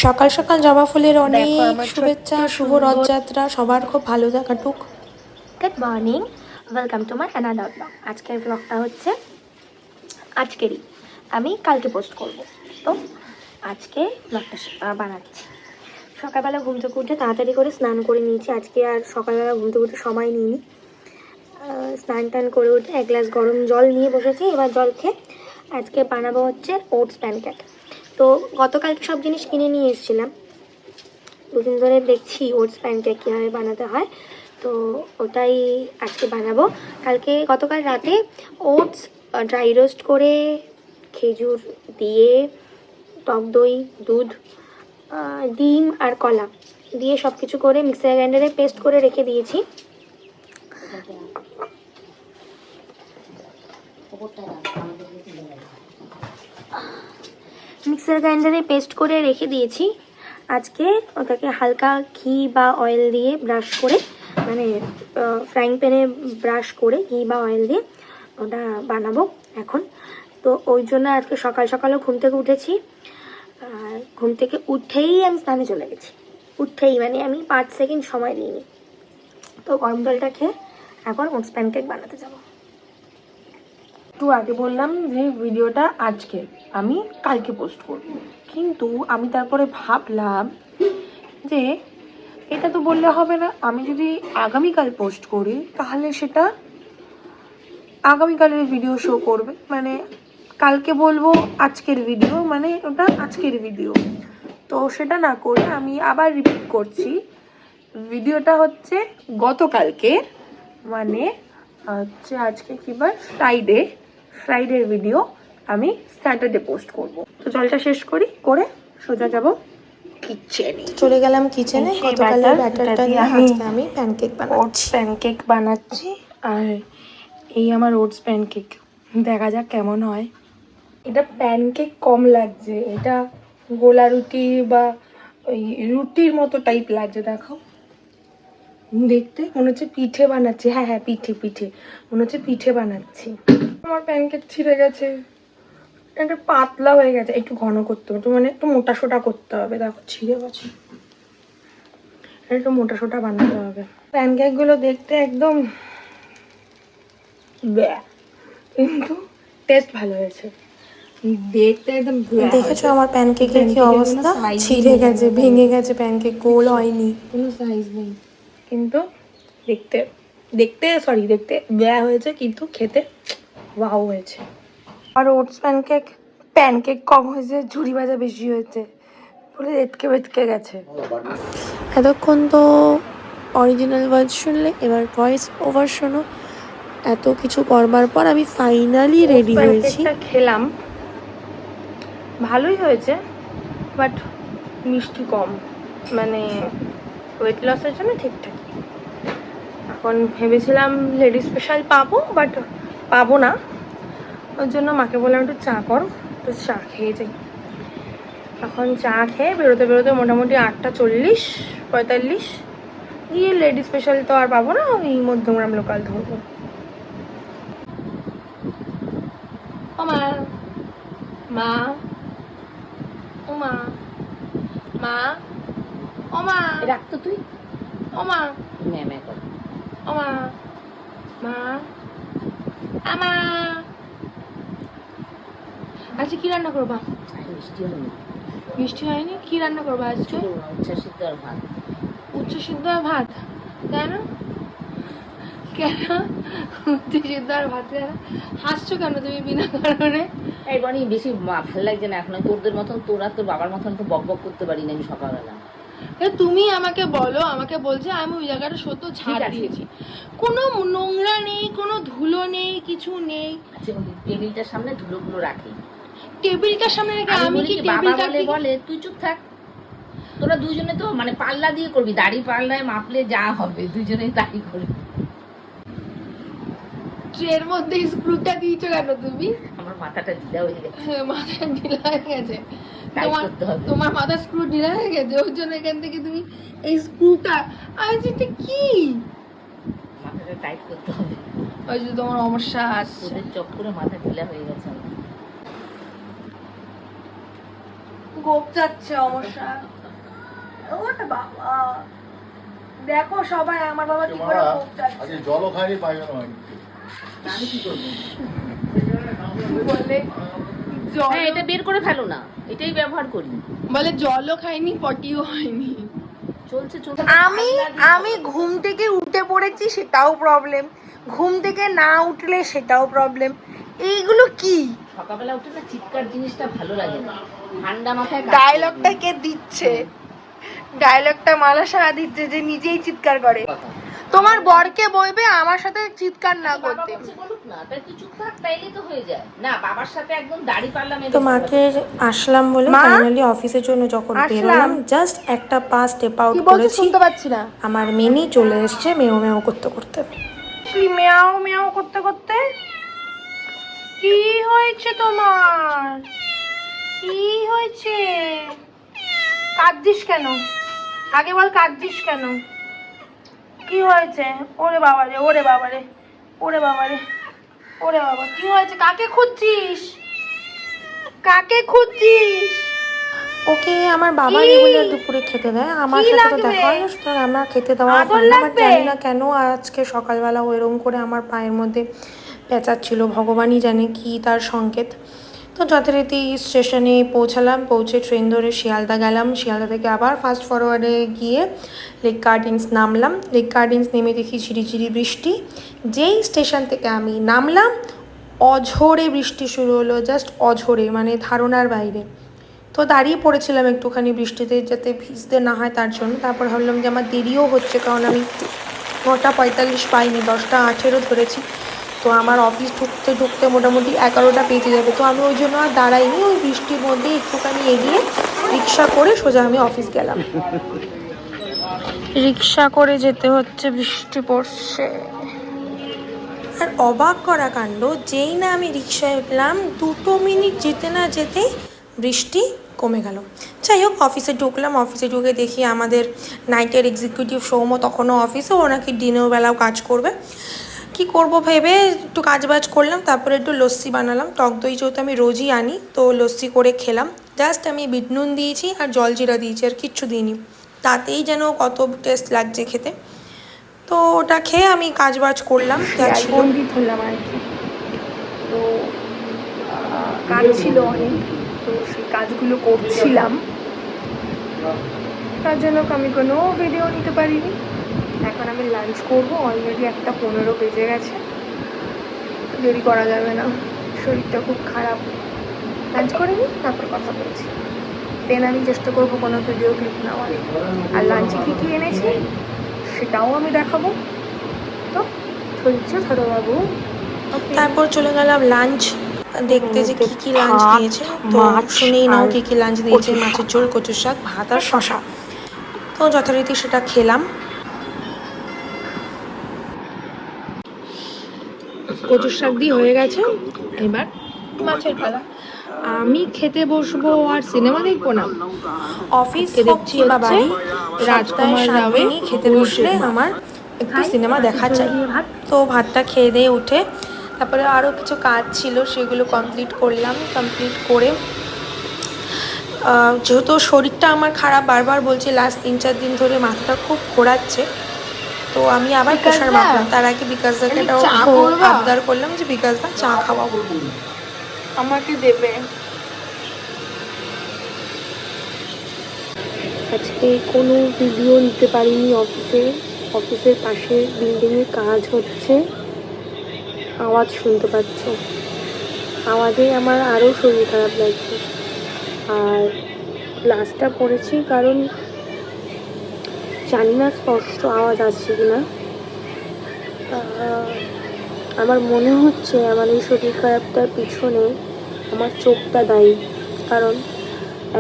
সকাল সকাল জবা ফুলের অনেক শুভেচ্ছা, শুভ রথযাত্রা, সবার খুব ভালো কাটুক। Good morning, welcome to my another blog. আজকের ব্লগটা হচ্ছে আজকেরই, আমি কালকে পোস্ট করব। তো আজকে ব্লগটা বানাচ্ছি। সকালবেলা ঘুম থেকে উঠে তাড়াতাড়ি করে স্নান করে নিয়েছি। আজকে আর সকালবেলা ঘুম থেকে উঠে সময় নিইনি। স্নান টান করে উঠে এক গ্লাস গরম জল নিয়ে বসেছি। এবার জল খেয়ে আজকে বানাবো হচ্ছে ওটস প্যানকেক। তো গতকালকে সব জিনিস কিনে নিয়ে এসেছিলাম। দুদিন ধরে দেখছি ওটস প্যানকেক কীভাবে বানাতে হয়, তো ওটাই আজকে বানাবো। গতকাল রাতে ওটস ড্রাই রোস্ট করে খেজুর দিয়ে, টক দই, দুধ, ডিম আর কলা দিয়ে সব কিছু করে মিক্সার গ্রাইন্ডারে পেস্ট করে রেখে দিয়েছি। মিক্সার গ্রাইন্ডারে পেস্ট করে রেখে দিয়েছি। আজকে ওটাকে হালকা ঘি বা অয়েল দিয়ে ব্রাশ করে, মানে ফ্রাইং প্যানে ব্রাশ করে ঘি বা অয়েল দিয়ে ওটা বানাবো এখন। তো ওই জন্য আজকে সকাল সকালও ঘুম থেকে উঠেছি। আর ঘুম থেকে উঠেই আমি স্নানে চলে গেছি। উঠেই মানে আমি 5 সেকেন্ড সময় দিইনি। তো গরম জলটা খেয়ে এখন ওটস প্যানকেক বানাতে যাবো। একটু আগে বললাম যে ভিডিওটা আজকে, আমি কালকে পোস্ট করব, কিন্তু আমি তারপরে ভাবলাম যে এটা তো বললে হবে না। আমি যদি আগামীকাল পোস্ট করি তাহলে সেটা আগামীকালের ভিডিও শো করবে, মানে কালকে বলবো আজকের ভিডিও, মানে ওটা আজকের ভিডিও। তো সেটা না করে আমি আবার রিপিট করছি, ভিডিওটা হচ্ছে গতকালকে, মানে হচ্ছে আজকে কি বার, ফ্রাইডের ভিডিও আমি স্যাটারডে পোস্ট করব। তো জলটা শেষ করি, করে সোজা যাব কিচেনে। চলে গেলাম কিচেনে। গতকালের ব্যাটারটা দিয়ে আজকে আমি প্যানকেক বানাচ্ছি। প্যানকেক বানাচ্ছি আর এই আমার ওটস প্যানকেক, দেখা যাক কেমন হয়। এটা প্যানকেক কম লাগছে, এটা গোলা রুটি বা ওই রুটির মতো টাইপ লাগছে। দেখো দেখতে মনে হচ্ছে পিঠে বানাচ্ছি। হ্যাঁ হ্যাঁ, পিঠে মনে হচ্ছে পিঠে বানাচ্ছি। আমার প্যানকেক ছিঁড়ে গেছে, এটা পাতলা হয়ে গেছে, একটু ঘন করতে হবে, মানে একটু মোটা সোটা করতে হবে। দেখো ছিঁড়ে গেছে, একটু মোটা সোটা বানাতে হবে। প্যানকেক গুলো দেখতে একদম কিন্তু টেস্ট ভালো হয়েছে। দেখতে একদম দেখেছো আমার প্যানকেকের কি অবস্থা, ছিঁড়ে গেছে, ভেঙে গেছে, প্যানকেক গোল হয়নি, কোনো সাইজ নেই। কিন্তু দেখতে ব্যায়া হয়েছে, কিন্তু খেতে ওয়াও হয়েছে। আর ওটস প্যানকেক কম হয়েছে, ঝুড়ি ভাজা বেশি হয়েছে, পুরো এটকে গেছে। এতক্ষণ তো অরিজিনাল ভয়েস শুনলে, এবার ভয়েস ওভার শোনো। এত কিছু করবার পর আমি ফাইনালি রেডি হয়েছি। খেলাম, ভালোই হয়েছে, বাট মিষ্টি কম, মানে ওয়েট লসের জন্য ঠিকঠাক। এখন ভেবেছিলাম লেডি স্পেশাল পাবো, বাট পাবো না। ওর জন্য মাকে বললাম একটু চা করো, তো চা খেয়ে যাই। এখন চা খেয়ে বেরোতে মোটামুটি 8:40-45 গিয়ে লেডি স্পেশাল তো আর পাবো না, ওই মধ্যমগ্রাম লোকাল ধরবো। ও মা, মা, ও মা, মা, ও মা, রাখতো তুই, ও মা, ম্যামে কর, ও মা, মা, আমা। আজকে কি রান্না করবা? মিষ্টি হয়নি। মিষ্টি হয়নি? কি রান্না করবা আজকে? উচ্ছ্বাসিত আর ভাত। উচ্চ সিদ্ধ আর ভাত? কেন কেন উচ্চ সিদ্ধ আর ভাত কেন? হাসছো কেন তুমি বিনা কারণে? এই বনি বেশি ভালো লাগছে না এখন। তোরদের মতন, তোরা তোর বাবার মতন তো বক বক করতে পারি না আমি সকালবেলা। তুমি আমাকে বলো, আমাকে বলছে আমি ওই জায়গাটা সত্য ছাড় দিয়েছি, কোনো নোংরা নেই, কোনো ধুলো নেই, কিছু নেই। আচ্ছা, টেবিলটার সামনে ধুলোগুলো রাখি। টেবিলটার সামনে রেখে আমি কি বাবা বলে তুই চুপ থাক। তোরা দুজনে তো মানে পাল্লা দিয়ে করবি, দাড়ি পাল্লায় মাপলে যা হবে দুজনেই তাই করবি। ট্রের মধ্যে স্ক্রুটা দিয়েছো কেন তুমি? আমার মাথাটা ঢিলা হয়ে গেছে। মাথা ঢিলা হয়ে গেছে তোমার মাথা স্ক্রু ঢিলা হয়ে গেছে, ওই জন্য এখান থেকে তুমি এই স্ক্রুটা, আজ এটা কি মাথাটা টাইট করতে হবে। ওই যে তোমার সমস্যা আছে, চক্করে মাথা ঢিলা হয়ে গেছে। গোপ যাচ্ছে অবশ্য। ওরে বাবা, দেখো সবাই আমার বাবা কি করে গোপ যাচ্ছে। আজকে জলও খাইনি পায়খানা হয়নি। আমি কি করবো? বলে হ্যাঁ, এটা বের করে ফেলো না, এটাই ব্যবহার করি। বলে জলও খাইনি পটিও হয়নি। চলছে চলছে। আমি ঘুম থেকে উঠে পড়েছি সেটাও প্রবলেম, ঘুম থেকে না উঠলে সেটাও প্রবলেম। এইগুলো কি সকালবেলা উঠে না চিৎকার জিনিসটা ভালো লাগে না, ঠান্ডা মাথায় ডায়লগটা কে দিচ্ছে? ডায়লগটা মালা সাহা দিচ্ছে যে নিজেই চিৎকার করে। তোমার বরকে বলবে আমার সাথে চিৎকার না করতে। বলুক না, তাই তুই চুপ থাক, তাইলে তো হয়ে যায়। না, বাবার সাথে একদম দাড়ি পাল্লা মেরে তো মাকে আসলাম বলে ফাইনালি অফিসের জন্য যখন বেরোলাম, জাস্ট একটা পা স্টেপ আউট করেছি, শুনতে পাচ্ছি না। আমার মিনি চলে এসছে মেও মেও করতে করতে। মেয়াও মেয়াও করতে করতে। কি হয়েছে তোমার? কি হয়েছে? কাঁদছিস কেন? আগে বল কাঁদছিস কেন? কি হয়েছে? ওরে বাবারে, ওরে বাবারে, ওরে বাবারে, ওরে বাবা, কি হয়েছে? কাকে খুঁজছিস? কাকে খুঁজছিস? ওকে আমার বাবা রেগুলার দুপুরে খেতে দেয়, আমার সাথে তো দেখা হয় না, সুতরাং আমরা খেতে দেওয়া হয় না। বাট জানি না কেন আজকে সকালবেলা ওইরকম করে আমার পায়ের মধ্যে পেঁচাচ্ছিল, ভগবানই জানে কি তার সংকেত। তো যথারীতি স্টেশনে পৌঁছালাম, পৌঁছে ট্রেন ধরে শিয়ালদা গেলাম, শিয়ালদা থেকে আবার ফাস্ট ফরওয়ার্ডে গিয়ে লেক গার্ডেন্স নামলাম। লেক গার্ডেন্স নেমে দেখি ঝিরিঝিরি বৃষ্টি। যেই স্টেশন থেকে আমি নামলাম অঝোরে বৃষ্টি শুরু হলো, জাস্ট অঝোরে, মানে ধারণার বাইরে। তো দাঁড়িয়ে পড়েছিলাম একটুখানি বৃষ্টিতে যাতে ভিজতে না হয় তার জন্য। তারপর ভাবলাম যে আমার দেরিও হচ্ছে, কারণ আমি 9:45 পাইনি, 10:08 ধরেছি। তো আমার অফিস ঢুকতে ঢুকতে মোটামুটি 11টা বেজে যাবে। তো আমি ওই জন্য আর দাঁড়াইনি, ওই বৃষ্টির মধ্যে একটুখানি এগিয়ে রিক্সা করে সোজা আমি অফিস গেলাম। রিক্সা করে যেতে হচ্ছে, বৃষ্টি পড়ছে। আর অবাক করা কাণ্ড, যেই না আমি রিক্সায় উঠলাম 2 মিনিট যেতে না যেতেই বৃষ্টি কমে গেল। যাই হোক, অফিসে ঢুকলাম, অফিসে ঢুকে দেখি আমাদের নাইটের এক্সিকিউটিভ সৌম্য তখনও অফিসে, ও নাকি দিনের বেলাও কাজ করবে। কি করব ভেবে একটু কাজবাজ করলাম, তারপরে একটু লস্যি বানালাম। টক দই যেহেতু আমি রোজই আনি, তো লস্যি করে খেলাম। জাস্ট আমি বিট নুন দিয়েছি আর জলজিরা দিয়েছি, আর কিচ্ছু দিইনি, তাতেই যেন কত টেস্ট লাগছে খেতে। তো ওটা খেয়ে আমি কাজবাজ করলাম, বন্দি ধরলাম আর কি। তো কাজ ছিল অনেক, তো সেই কাজগুলো করছিলাম, তার জন্য আমি কোনো ভিডিও নিতে পারিনি। এখন আমি লাঞ্চ করবো, অলরেডি 1:15 বেজে গেছে, দেরি করা যাবে না, শরীরটা খুব খারাপ। লাঞ্চ করে নিই, তারপর কথা বলছি। দেন আমি চেষ্টা করবো কোনো ভিডিও ক্লিপ নেওয়ার। আর লাঞ্চে কী কী এনেছি সেটাও আমি দেখাবো। তো ধৈর্য ধরো বাবু। তারপর চলে গেলাম লাঞ্চ দেখতে যে কী কী লাঞ্চ দিয়েছে। তো শুনেই নাও কী কী লাঞ্চ দিয়েছে। মাছের ঝোল, কচুর শাক, ভাত আর শশা। তো যথারীতি সেটা খেলাম। কচুর শাক দিয়ে হয়ে গেছে, এবার মাছের পালা। আমি খেতে বসবো আর সিনেমা দেখবো না। অফিস দেখছি বা বাড়ি, রাজকুমার রাওয়ে খেতে বসলে আমার একটু সিনেমা দেখা চাই। তো ভাতটা খেয়ে দিয়ে উঠে তারপরে আরও কিছু কাজ ছিল, সেগুলো কমপ্লিট করলাম। কমপ্লিট করে যেহেতু শরীরটা আমার খারাপ, বারবার বলছি লাস্ট 3-4 দিন ধরে মাথাটা খুব ঘোরাচ্ছে, তো আমি আবার প্রেশার মাপলাম। তার আগে বিকাশদাকে এটাও আবদার করলাম যে বিকাশদা চা খাওয়াবো, আমাকে দেবে। আজকে কোনো ভিডিও নিতে পারিনি অফিসের পাশে বিল্ডিংয়ে কাজ হচ্ছে, আওয়াজ শুনতে পাচ্ছ, আওয়াজে আমার আরও শরীর খারাপ লাগছে। আর গ্লাসটা পড়েছি কারণ জানি না স্পষ্ট আওয়াজ আসছে কিনা। আমার মনে হচ্ছে আমার এই শরীর খারাপটার পিছনে আমার চোখটা দায়ী, কারণ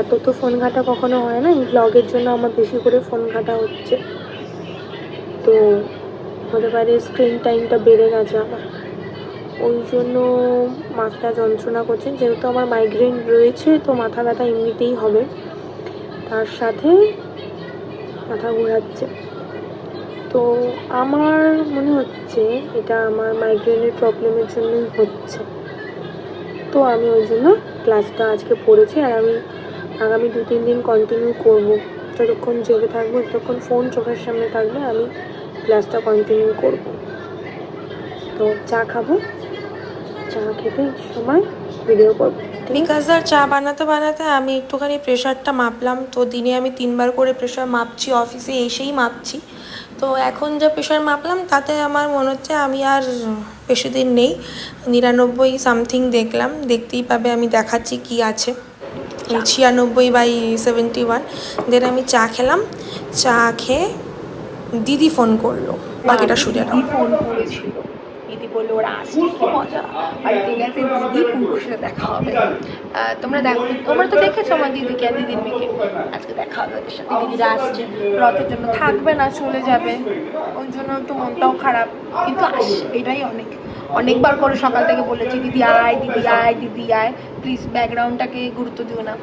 এত তো ফোন ঘাটা কখনো হয় না, এই ব্লগের জন্য আমার বেশি করে ফোন ঘাটা হচ্ছে। তো হতে পারে স্ক্রিন টাইমটা বেড়ে গেছে আমার, ওই জন্য মাথা যন্ত্রণা করছে। যেহেতু আমার মাইগ্রেন রয়েছে, তো মাথা ব্যথা এমনিতেই হবে, তার সাথে মাথা ঘোরাচ্ছে। তো আমার মনে হচ্ছে এটা আমার মাইগ্রেনের প্রবলেমের জন্যই হচ্ছে। তো আমি ওই জন্য ক্লাসটা আজকে পড়েছি, আর আমি আগামী 2-3 দিন কন্টিনিউ করবো। যতক্ষণ জেগে থাকবো, যতক্ষণ ফোন চোখের সামনে থাকবে, আমি ক্লাসটা কন্টিনিউ করব। তো চা খাবো, চা খেতে সময় ভিডিও করবো। বিকাশদার চা বানাতে বানাতে আমি একটুখানি প্রেশারটা মাপলাম। তো দিনে আমি 3বার করে প্রেশার মাপছি, অফিসে এসেই মাপছি। তো এখন যা প্রেশার মাপলাম তাতে আমার মনে হচ্ছে আমি আর বেশি দিন নেই, 99 সামথিং দেখলাম। দেখতেই পাবে, আমি দেখাচ্ছি কি আছে, 96/71। দেন আমি চা খেলাম, চা খেয়ে দিদি ফোন করলো, বাকিটা শুনে নাও। ফোন করেছিল, দিদি বললো ওরা আসছে, কি মজা। বাড়িতে গেছে দিদি, পুকুর সাথে দেখা হবে। তোমরা দেখো, তোমরা তো দেখেছো আমার দিদিকে আর দিদির মেয়েকে, আজকে দেখা হবে ওদের সাথে। দিদিরা আসছে, রথের জন্য থাকবে না, চলে যাবে, ওই জন্য একটু মনটাও খারাপ, কিন্তু আসছে, এটাই অনেক। অনেকবার করে সকাল থেকে বলেছি দিদি আয়, দিদি আয়, দিদি আয়, প্লিজ ব্যাকগ্রাউন্ডটাকে গুরুত্ব দিও না।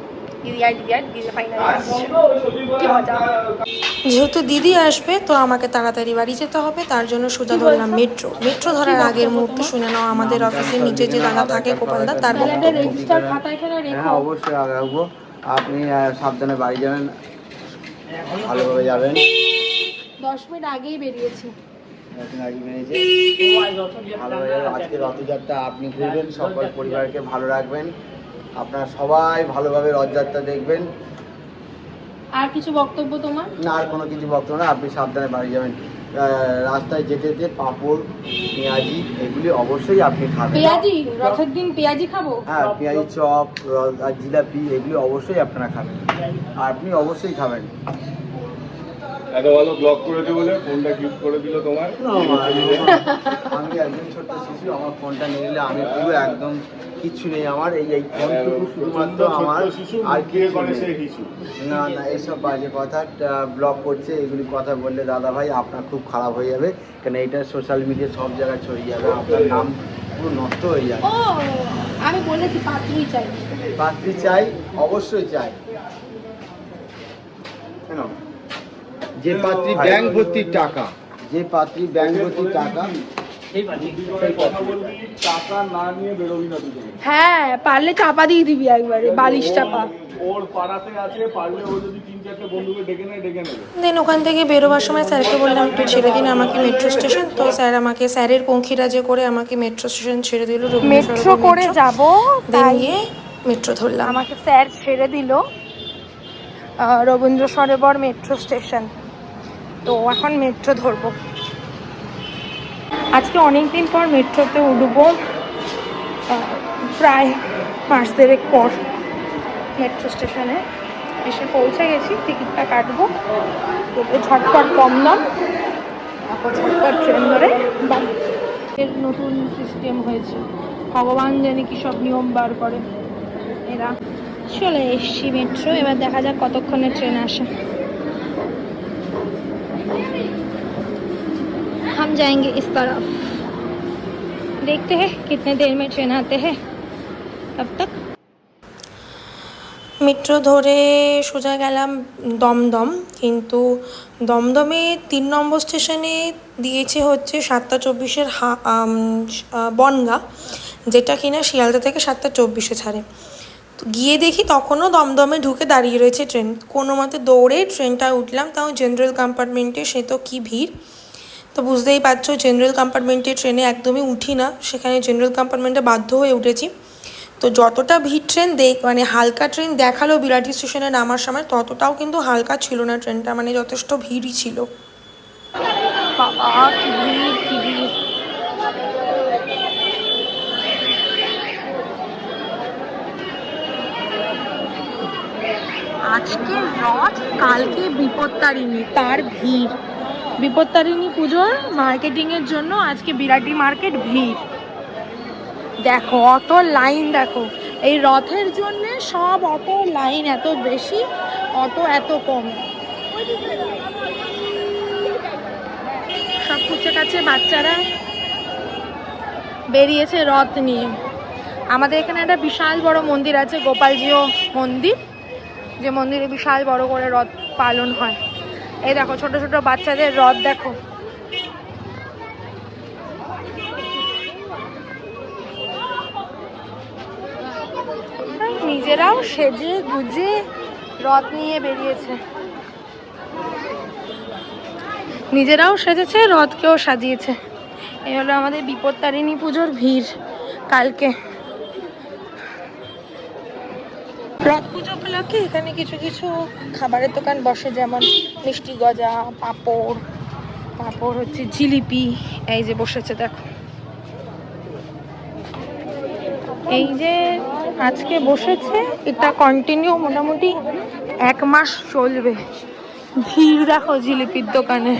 দিদি আয়, দিদি আয়, দিদি ফাইনালি আসছে, কি মজা। যেহেতু দিদি আসবে তো আমাকে তাড়াতাড়ি বাড়ি যেতে হবে, তার জন্য সোজা ধরলাম মেট্রো। মেট্রো ধরার আগের মুহূর্তে শুনে নাও আমাদের অফিসের নিচে যে দাদা থাকে গোপালদা, তার বক্তব্য। রেজিস্টার খাতা এখানে রেখো। হ্যাঁ অবশ্যই রাখবো। আপনি সাবধানে বাড়ি যাবেন, ভালোভাবে যাবেন। 10 মিনিট আগেই বেরিয়েছি। এখন আগে বেরিয়েছে, ভালোভাবে যাবেন। আজকে রথযাত্রা আপনি ঘুরবেন, সকল পরিবারকে ভালো রাখবেন, আপনারা সবাই ভালোভাবে রথযাত্রা দেখবেন। আর কিছু বক্তব্য তোমার? না, আর কোনো কিছু বক্তব্য না, আপনি সাবধানে বাড়ি যাবেন। রাস্তায় যেতে যেতে পাঁপড়, পেঁয়াজি এগুলি অবশ্যই আপনি খাবেন। পেঁয়াজি, রথের দিন পেঁয়াজি খাবো? হ্যাঁ, পেঁয়াজি, চপ আর জিলাপি এগুলি অবশ্যই আপনারা খাবেন, আর আপনি অবশ্যই খাবেন। এত ভালো ব্লগ করেছে বলে ফোনটা গিফট করে দিল তোমার। আমি একদম ছোট্ট শিশু, আমার ফোনটা নিয়ে নিলে আমি পুরো একদম কিচ্ছু নেই আমার, এই ফোনটুকু শুধুমাত্র আমার, আর কি করে সেই হিসু। না না, এসব বাজে কথা ব্লগ করছে, এগুলি কথা বললে দাদা ভাই আপনার খুব খারাপ হয়ে যাবে, কারণ এইটা সোশ্যাল মিডিয়া সব জায়গায় ছড়িয়ে যাবে, আপনার নাম পুরো নষ্ট হয়ে যাবে। ও আমি বলেছি পাত্রই চাই। পাত্রী চাই, অবশ্যই চাই। কেন? যে পাত্রী ব্যাংক ভর্তি টাকা, যে পাত্রী ব্যাংক ভর্তি টাকা, টাকা না নিয়ে বেরোবি না দুজনে। হ্যাঁ, পারলে চাপা দিয়ে দিবি একবারে, বালিশ চাপা। ওর পাড়াতে আছে, পারলে ও যদি 3-4টে বন্ধুকে ডেকে নেবে। দেন ওখান থেকে বেরোবার সময় স্যারকে বললাম একটু ছেড়ে দিন আমাকে মেট্রো স্টেশন। তো স্যার আমাকে, স্যারের পঙ্খিরাজে করে আমাকে মেট্রো স্টেশন ছেড়ে দিল। মেট্রো করে যাব, দেন গিয়ে মেট্রো ধরলাম। আমাকে স্যার ছেড়ে দিল রবীন্দ্র সরোবর মেট্রো স্টেশন। তো এখন মেট্রো ধরবো। আজকে অনেক দিন পর মেট্রোতে উঠবো, প্রায় মাস দেড়েক পর। মেট্রো স্টেশনে এসে পৌঁছে গেছি, টিকিটটা কাটবো, ঝটপট কম দাম, তারপর ঝটপট ট্রেন ধরে বাড়ি। এর নতুন সিস্টেম হয়েছে, ভগবান জানি কি সব নিয়ম বার করে এরা। চলে এসছি মেট্রো, এবার দেখা যাক কতক্ষণে ট্রেন আসে। हम जाएंगे इस तरफ, देखते हैं कितने देर में ट्रेन आते हैं, तब तक। মেট্রো ধরে সোজা গেলাম দমদম, কিন্তু দমদমে 3 নম্বর স্টেশনে দিয়েছে হচ্ছে 7:24-এর বনগাঁ, যেটা কিনা শিয়ালদা থেকে 7:24-এ ছাড়ে। তো গিয়ে দেখি তখনও দমদমে ঢুকে দাঁড়িয়ে রয়েছে ট্রেন। কোনো মতে দৌড়ে ট্রেনটা উঠলাম, তাও জেনারেল কম্পার্টমেন্টে, সে তো কী ভিড়। তো বুঝতেই পারছো জেনারেল কম্পার্টমেন্টে ট্রেনে একদমই উঠি না, সেখানে জেনারেল কম্পার্টমেন্টে বাধ্য হয়ে উঠেছি। তো যতটা ভিড় ট্রেন মানে হালকা ট্রেন দেখালো বিরাটি স্টেশনে নামার সময়, ততটাও কিন্তু হালকা ছিল না ট্রেনটা, মানে যথেষ্ট ভিড়ই ছিল। বাবা কি ভিড়, কি ভিড়। আজকে রথ, কালকে বিপত্তারিণী, তার ভিড়। বিপত্তারিণী পুজোর মার্কেটিংয়ের জন্য আজকে বিরাটি মার্কেট ভিড়। দেখো অত লাইন, দেখো এই রথের জন্য সব অত লাইন, এত বেশি, অত এত কম। সব কুচে কাছে বাচ্চারা বেরিয়েছে রথ নিয়ে। আমাদের এখানে একটা বিশাল বড় মন্দির আছে, গোপালজিও মন্দির, যে মন্দিরে বিশাল বড় করে রথ পালন হয়। এই দেখো ছোট ছোট বাচ্চাদের রথ, দেখো নিজেরাও সেজে গুজে রথ নিয়ে বেরিয়েছে, নিজেরাও সেজেছে, রথকেও সাজিয়েছে। এই হলো আমাদের বিপত্তারিণী পুজোর ভিড় কালকে। রথ পুজো উপলক্ষে এখানে কিছু কিছু খাবারের দোকান বসে, যেমন মিষ্টি গজা, পাঁপড়, তারপর হচ্ছে জিলিপি। এই যে বসেছে দেখো, এই যে আজকে বসেছে, এটা কন্টিনিউ মোটামুটি 1 মাস চলবে। ভিড় দেখো জিলিপির দোকানে,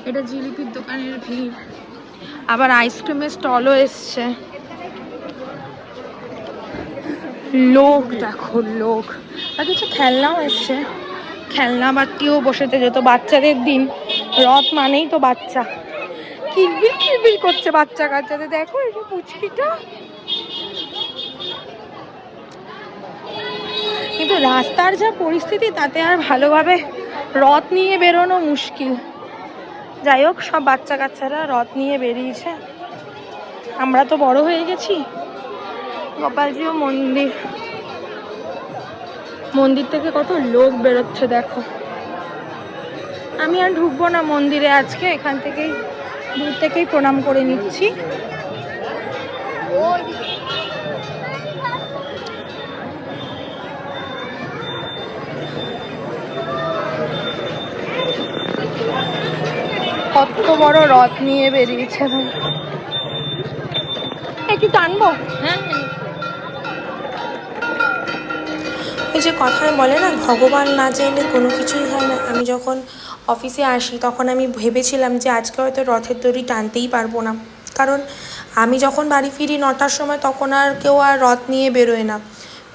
এটা জিলিপির দোকানের ভিড়। আবার আইসক্রিমের স্টলও এসছে, লোক দেখো লোক। আর কিছু খেলনাও এসছে, খেলনা বাটিও বসেছে, যেহেতু বাচ্চাদের দিন, রথ মানেই তো বাচ্চা। কিলবিল কিলবিল করছে বাচ্চা কাচ্চাদের, দেখো এই যে পুচকিটা। কিন্তু রাস্তার যা পরিস্থিতি, তাতে আর ভালোভাবে রথ নিয়ে বেরোনো মুশকিল। যাই হোক, সব বাচ্চা কাচ্চারা রথ নিয়ে বেরিয়েছে, আমরা তো বড় হয়ে গেছি। গোপালজিও মন্দির, মন্দির থেকে কত লোক বেরোচ্ছে দেখো। আমি আর ঢুকবো না মন্দিরে আজকে, এখান থেকেই দূর থেকেই প্রণাম করে নিচ্ছি। কত বড় রথ নিয়ে বেরিয়েছে, একটু টানবো। হ্যাঁ, এই যে কথায় বলে না, ভগবান না চাইলে কোনো কিছুই হয় না। আমি যখন অফিসে আসি তখন আমি ভেবেছিলাম যে আজকে হয়তো রথের দড়ি টানতেই পারবো না, কারণ আমি যখন বাড়ি ফিরি 9টার সময়, তখন আর কেউ আর রথ নিয়ে বেরোয় না।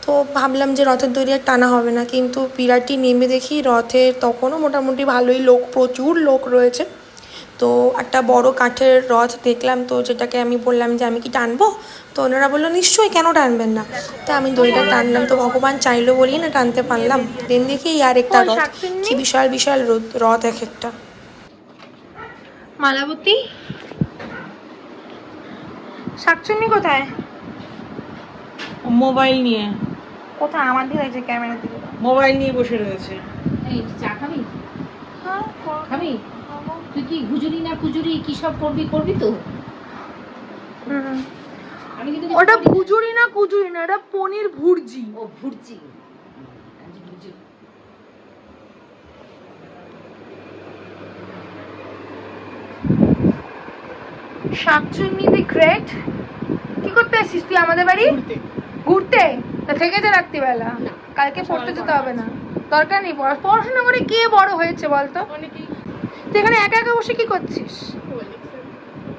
তো ভাবলাম যে রথের দড়ি আর টানা হবে না, কিন্তু বিরাটি নেমে দেখি রথের তখনও মোটামুটি ভালোই লোক, প্রচুর লোক রয়েছে। তো একটা বড় কাঠের রথ দেখলাম, তো যেটাকে আমি বললাম যে আমি কি টানবো, তো ওনারা বললো নিশ্চয়ই, কেন টানবেন না। তো আমি দড়িটা টানলাম, তো ভগবান চাইলো বলি না টানতে পারলাম। দেন দেখি আর একটা রথ, কি বিশাল বিশাল রথ এক একটা। মালাবতী, শাকচুন্নি কোথায়? মোবাইল নিয়ে, কোথায়? আমার দিকে যে ক্যামেরা দিকে মোবাইল নিয়ে বসে রয়েছে। এই চা খাবি? খাবি? তুই কি গুজুরি না কুজুরি কি সব করবি তো? আমি কিন্তু ওটা ভুজুরি না কুজুরি না, এটা পনির ভুর্জি। ও ভুর্জি। শাকচুন্নি দি গ্রেট, কি করতে আসিস তুই আমাদের বাড়ি? ঘুরতে? তা থেকে যা রাত্রিবেলা, কালকে পড়তে যেতে হবে না। দরকার নেই, পড়াশোনা করে কে বড় হয়েছে বলতো? তুই এখানে একা একা বসে কি করছিস?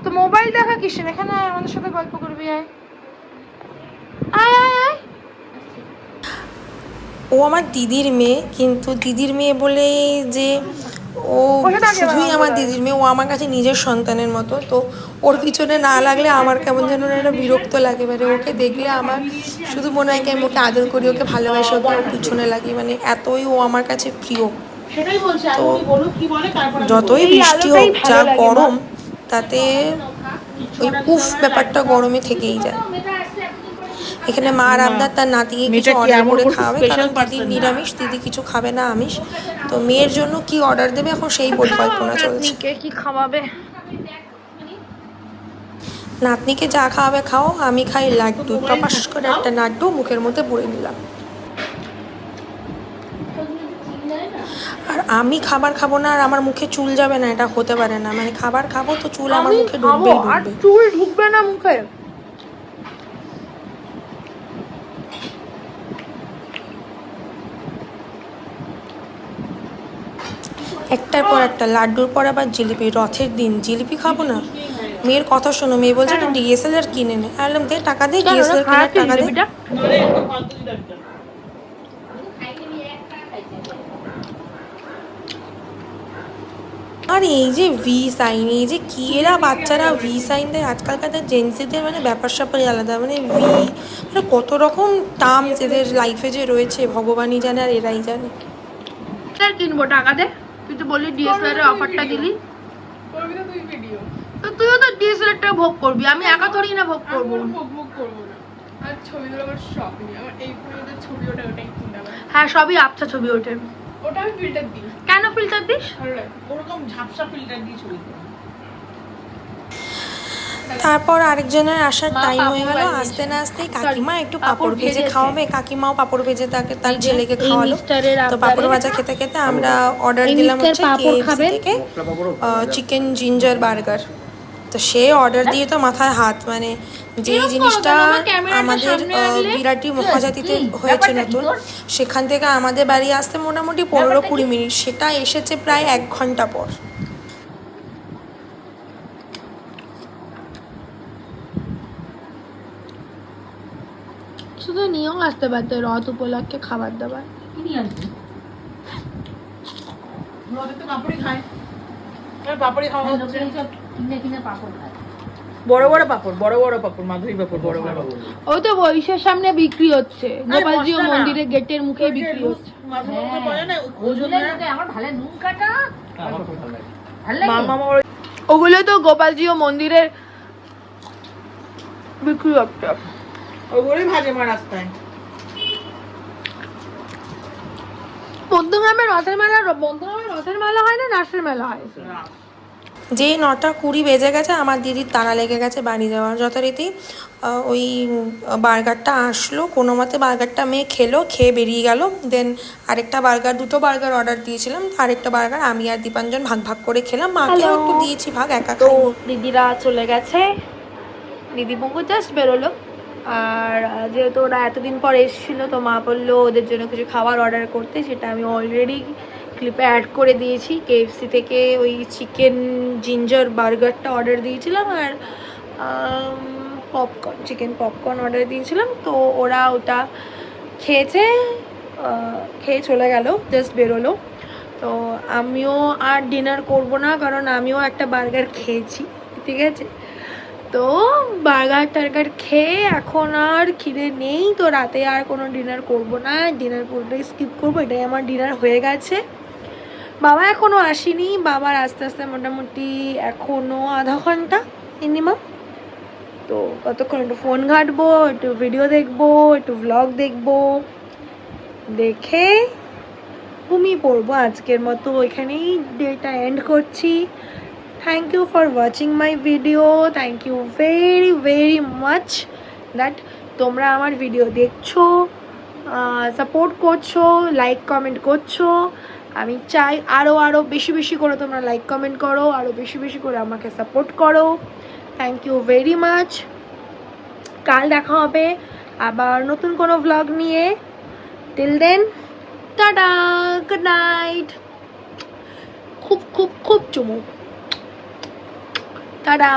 তো মোবাইল দেখা কিস না, এখানে আয়, আমাদের সাথে গল্প করবি, আয় আয় আয় আয়। ও আমার দিদির মেয়ে, কিন্তু দিদির মেয়ে বলে যে ও শুধুই আমার দিদির মেয়ে, ও আমার কাছে নিজের সন্তানের মতো। তো ওর পিছনে না লাগলে আমার কেমন যেন একটা বিরক্ত লাগে। মানে ওকে দেখলে আমার শুধু মনে হয় কি আমি ওকে আদর করি, ওকে ভালোবাসি, ওকে ওর পিছনে লাগি, মানে এতই ও আমার কাছে প্রিয়। তো যতই বৃষ্টি হোক, যা গরম, তাতে ওই উফ ব্যাপারটা গরমে থেকেই যায়। এখানে মা আবদার তার নাতিকে কিছু অর্ডার করে খাওয়াবে, কারণ দিদির নিরামিষ, দিদি কিছু খাবে না আমিষ। তো মেয়ের জন্য কি অর্ডার দেবে এখন সেই পরিকল্পনা চলছে। কি খাওয়াবে? নাতনিকে যা খাওয়াবে খাও, আমি খাই লাড্ডু। টপাস করে একটা লাড্ডু মুখের মধ্যে পুরে নিলাম। আর আমি খাবার খাবো না আর আমার মুখে চুল যাবে না, এটা হতে পারে না। মানে খাবার খাবো তো চুল আমার মুখে ঢুকবেই ঢুকবে। চুল ঢুকবে না মুখে? একটার পর একটা, লাড্ডুর পর আবার জিলিপি। রথের দিন জিলিপি খাবো না? মেয়ের কথা শোনো, মেয়ে বলছে একটা ডিএসএলআর কিনে নে। আমি বললাম দে টাকা দে, ডিএসএলআর কেনার টাকা দে। আর এই যে ভি সাইন, এই যে কি এরা বাচ্চারা ভি সাইন দেয় আজকালকার জেন্সিদের, মানে ব্যাপার স্যাপারই আলাদা। মানে ভি, মানে কত রকম টার্মস এদের লাইফে যে রয়েছে ভগবানই জানে আর এরাই জানে। আর কিনবো, টাকা দে। তুই তো বললি ডিএসএলআর এর অফারটা দিলি, তো তুইও তো ডিএসএলআর টা ভোগ করবি, আমি একা থোড়ি না ভোগ করবো। আর ছবি তুলে আমার শখ নেই, আমার এই ফোনে যে ছবি ওটা ওটাই চিন্তা করে। হ্যাঁ সবই আচ্ছা ছবি ওঠে। ওটা আমি ফিল্টার দিই, কেন ফিল্টার দিস? ভালো লাগে ওরকম ঝাপসা ফিল্টার দিয়ে ছবি তুলি। তারপর আরেকজনের আসার টাইম হয়ে গেল। আসতে না আসতেই কাকিমা একটু পাঁপড় ভেজে খাওয়াবে, কাকিমাও পাঁপড় ভেজে তাকে তার ছেলেকে খাওয়ালো। তো পাঁপড় ভাজা খেতে খেতে আমরা অর্ডার দিলাম হচ্ছে KFC থেকে চিকেন জিঞ্জার বার্গার। তো সে অর্ডার দিয়ে তো মাথায় হাত, মানে যেই জিনিসটা আমাদের বিরাটি মহাজাতিতে হয়েছে নতুন, সেখান থেকে আমাদের বাড়ি আসতে মোটামুটি 15-20 মিনিট, সেটা এসেছে প্রায় 1 ঘন্টা পর। শুধু নিয়েও আসতে পারতে রথ উপলক্ষে খাবার দাবার। কি নিয়ে আসবি? রোদে তো পাপড়ি খায়, আর পাপড়ি খাওয়া হ্যাঁ, হচ্ছে লোকে এইসব কিনে কিনে পাঁপড় খায়। বড় বড় পাপড়, বড় বড় পাপড়, মাধুরী পাপড়, বড় বড়। ও তো বৈশের সামনে বিক্রি হচ্ছে, গোপালজিও মশলা না। মন্দিরের গেটের মুখে বিক্রি হচ্ছে। মাধুরী পাপড় পাওয়া যায় না, ওজনে লোকে আমার ভালো নুন কাটা ভালো লাগে। মামা ওগুলো তো গোপালজিও মন্দিরের বিক্রি হচ্ছে। ওগুলোই ভাজে মা রাস্তায়। মধ্যগ্রামে রথের মেলা হয় না নার্সের মেলা হয়? যে 9:20 বেজে গেছে, আমার দিদির তাড়া লেগে গেছে বাড়ি যাওয়ার। যথারীতি ওই বার্গারটা আসলো, কোনো মতে বার্গারটা মেয়ে খেলো, খেয়ে বেরিয়ে গেল। দেন আরেকটা বার্গার, 2টো বার্গার অর্ডার দিয়েছিলাম, আরেকটা বার্গার আমি আর দীপাঞ্জন ভাগ ভাগ করে খেলাম, মাকেও একটু দিয়েছি ভাগ, একা তো খাইনি। দিদিরা চলে গেছে, দিদি বঙ্গু জাস্ট বেরোলো। আর যেহেতু ওরা এতদিন পর এসেছিলো, তো মা বললো ওদের জন্য কিছু খাবার অর্ডার করতে, সেটা আমি অলরেডি ক্লিপে অ্যাড করে দিয়েছি। KFC থেকে ওই চিকেন জিঞ্জার বার্গারটা অর্ডার দিয়েছিলাম, আর পপকর্ন, চিকেন পপকর্ন অর্ডার দিয়েছিলাম। তো ওরা ওটা খেয়েছে, খেয়ে চলে গেল, জাস্ট বেরোলো। তো আমিও আর ডিনার করব না, কারণ আমিও একটা বার্গার খেয়েছি, ঠিক আছে? তো বার্গার টার্গার খেয়ে এখন আর খিদে নেই, তো রাতে আর কোনো ডিনার করব না, ডিনার পুরোটাই স্কিপ করবো, এটাই আমার ডিনার হয়ে গেছে। বাবা এখনও আসেনি, বাবার আস্তে আস্তে মোটামুটি এখনও আধা ঘন্টা মিনিমাম। তো কতক্ষণ একটু ফোন ঘাঁটবো, একটু ভিডিও দেখবো, একটু ভ্লগ দেখবো, দেখে ঘুমিয়ে পড়বো। আজকের মতো এখানেই ডেটা এন্ড করছি। Thank you for watching my video, thank you very very much that তোমরা আমার ভিডিও দেখছো, সাপোর্ট করছো, লাইক কমেন্ট করছো। আমি চাই আরও বেশি বেশি করে তোমরা লাইক কমেন্ট করো, আরও বেশি বেশি করে আমাকে সাপোর্ট করো। Thank you very much. কাল দেখা হবে আবার নতুন কোনো ভ্লগ নিয়ে। Till then tata, good night, খুব খুব খুব চুমু, টাটা।